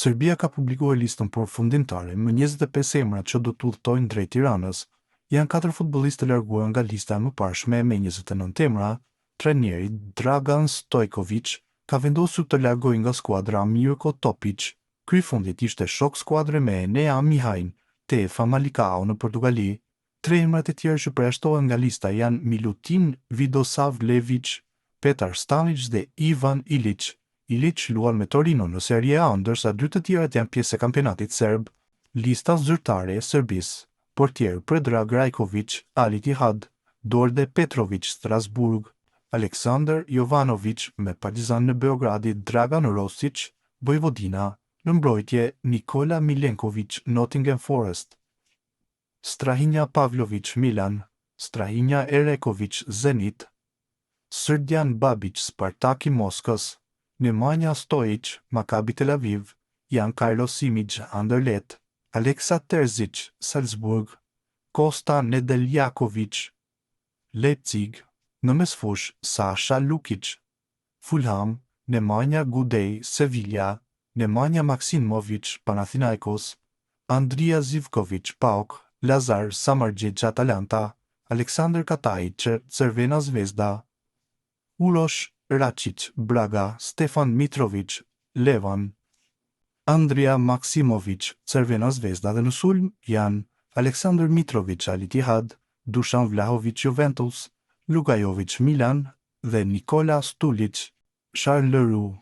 Serbia ka publikuar listën përfundimtare me 25 emra që do të udhtojnë drejt Tiranës. Janë 4 futbollistë të larguar nga lista e mëparshme me 29 emra. Trajneri Dragan Stojković ka vendosur të largojë nga skuadra Mirko Topić. Ky i fundit ishte shok skuadre me Enea Mihajn te Famalicão në Portugali. 3 emrat e tjerë që përjashtohen nga lista janë Milutin Vidosavljević, Petar Stanić dhe Ivan Ilić. Ilić luan me Torino në Serie A, ndërsa 2 të tjerat janë pjesë e kampionatit serb. Lista zyrtare e Serbisë: portier Predrag Rajković, Al Ittihad; Đorđe Petrović, Strasburg; Aleksandar Jovanović me Partizan në Beogradi; Dragan Rosić, Vojvodina; në mbrojtje Nikola Milenković, Nottingham Forest; Strahinja Pavlović, Milan; Strahinja Ereković, Zenit; Srdjan Babić, Spartaki Moskës; Nemanja Stojić, Maccabi Tel Aviv; Jan Carlos Simić, Anderlecht; Aleksa Terzić, Salzburg; Kosta Nedeljaković, Leipzig; në mesfush Sasha Lukic, Fulham; Nemanja Gudej, Sevilla; Nemanja Maksimović, Panathinaikos; Andrija Zivković, PAOK; Lazar Samardžić, Atalanta; Aleksandar Katajić, Crvena Zvezda; Uroš Račić, Braga; Stefan Mitrović, Levan; Andrija Maksimović, Crvena Zvezda. Dhe në sulm janë Aleksandar Mitrović, Al Ittihad; Dušan Vlahović, Juventus; Luka Jović, Milan dhe Nikola Stulić, Charleroi.